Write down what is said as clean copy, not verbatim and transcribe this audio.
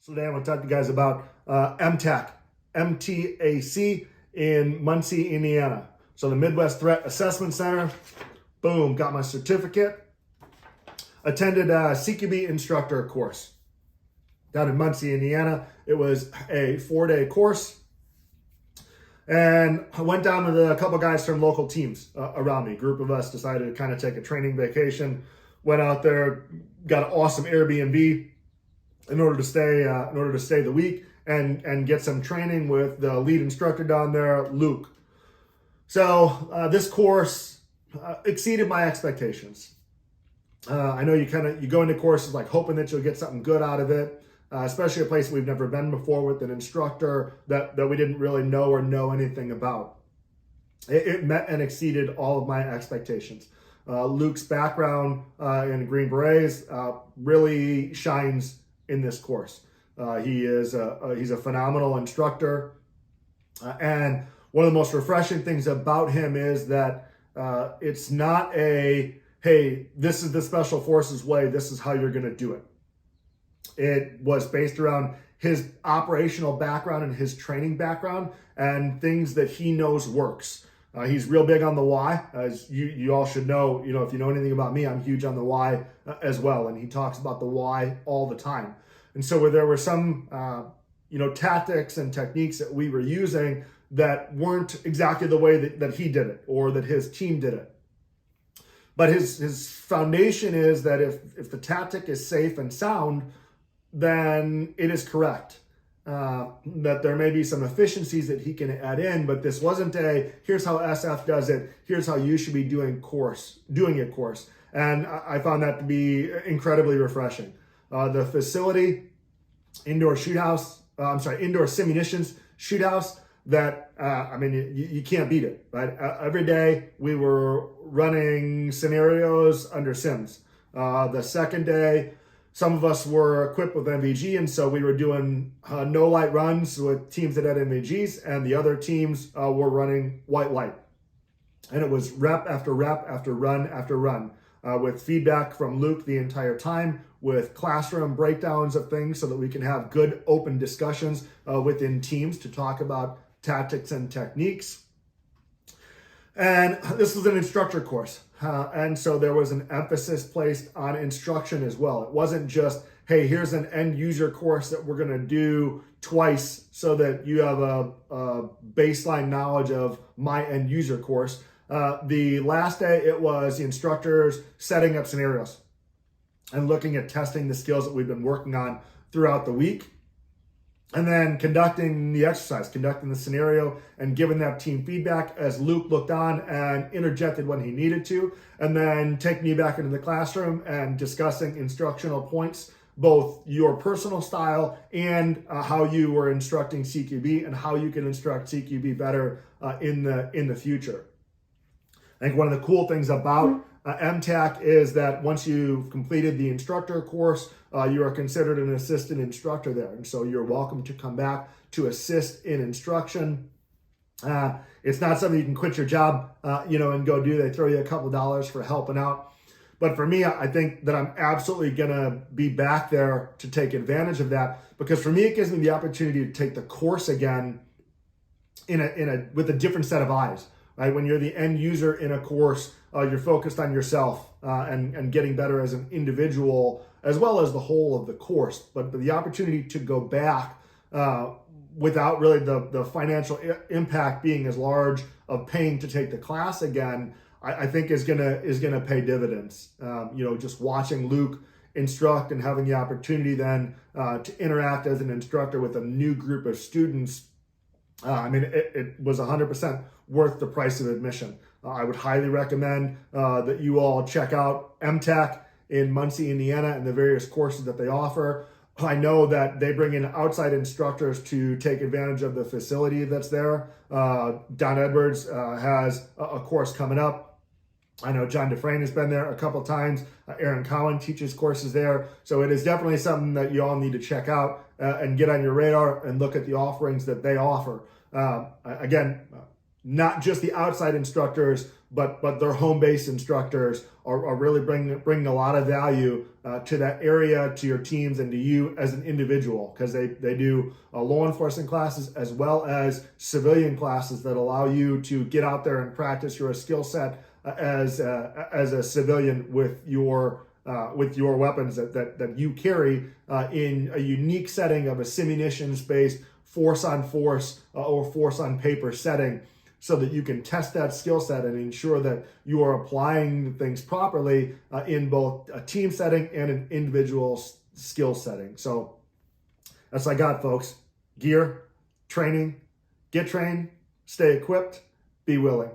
So today I'm going to talk to you guys about MTAC in Muncie, Indiana. So the Midwest Threat Assessment Center, boom, got my certificate. Attended a CQB Instructor course down in Muncie, Indiana. It was a 4-day course. And I went down with a couple guys from local teams around me. A group of us decided to kind of take a training vacation. Went out there, got an awesome Airbnb in order to stay the week and get some training with the lead instructor down there, Luke. So this course exceeded my expectations. I know you go into courses like hoping that you'll get something good out of it, especially a place we've never been before with an instructor that we didn't really know or know anything about. It met and exceeded all of my expectations. Luke's background in Green Berets really shines in this course. He's a phenomenal instructor, and one of the most refreshing things about him is that it's not a, hey, this is the Special Forces way, this is how you're going to do it. It was based around his operational background and his training background and things that he knows works. He's real big on the why, as you all should know. If you know anything about me, I'm huge on the why as well, and he talks about the why all the time. And so where there were some tactics and techniques that we were using that weren't exactly the way that he did it or that his team did it. But his foundation is that if the tactic is safe and sound, then it is correct. That there may be some efficiencies that he can add in, but this wasn't here's how SF does it, here's how you should be doing it course. And I found that to be incredibly refreshing. The facility, indoor simunitions shoot house, that, you can't beat it, right? Every day we were running scenarios under sims. The second day, some of us were equipped with MVG, and so we were doing no light runs with teams that had MVGs, and the other teams were running white light. And it was rep after rep after run after run, with feedback from Luke the entire time, with classroom breakdowns of things so that we can have good open discussions within teams to talk about tactics and techniques. And this was an instructor course. And so there was an emphasis placed on instruction as well. It wasn't just, hey, here's an end user course that we're going to do twice so that you have a baseline knowledge of my end user course. The last day, it was the instructors setting up scenarios and looking at testing the skills that we've been working on throughout the week. And then conducting the exercise, conducting the scenario, and giving that team feedback as Luke looked on and interjected when he needed to, and then taking you back into the classroom and discussing instructional points, both your personal style and how you were instructing CQB and how you can instruct CQB better in the future. I think one of the cool things about MTAC is that once you've completed the instructor course, you are considered an assistant instructor there. And so you're welcome to come back to assist in instruction. It's not something you can quit your job, and go do. They throw you a couple of dollars for helping out. But for me, I think that I'm absolutely going to be back there to take advantage of that, because for me, it gives me the opportunity to take the course again with a different set of eyes. Right? When you're the end user in a course, you're focused on yourself and getting better as an individual, as well as the whole of the course. But the opportunity to go back without really the financial impact being as large of paying to take the class again, I think is gonna pay dividends. Just watching Luke instruct and having the opportunity then to interact as an instructor with a new group of students. It was 100% worth the price of admission. I would highly recommend that you all check out MTAC in Muncie, Indiana, and the various courses that they offer. I know that they bring in outside instructors to take advantage of the facility that's there. Don Edwards has a course coming up. I know John Dufresne has been there a couple times. Aaron Cowan teaches courses there. So it is definitely something that you all need to check out and get on your radar and look at the offerings that they offer. Again, not just the outside instructors, but their home-based instructors are really bringing a lot of value to that area, to your teams, and to you as an individual, because they do law enforcement classes as well as civilian classes that allow you to get out there and practice your skill set as a civilian with your weapons that you carry in a unique setting of a simunitions-based force on force or force on paper setting, so that you can test that skill set and ensure that you are applying things properly in both a team setting and an individual skill setting. So that's what I got, folks. Gear, training, get trained, stay equipped, be willing.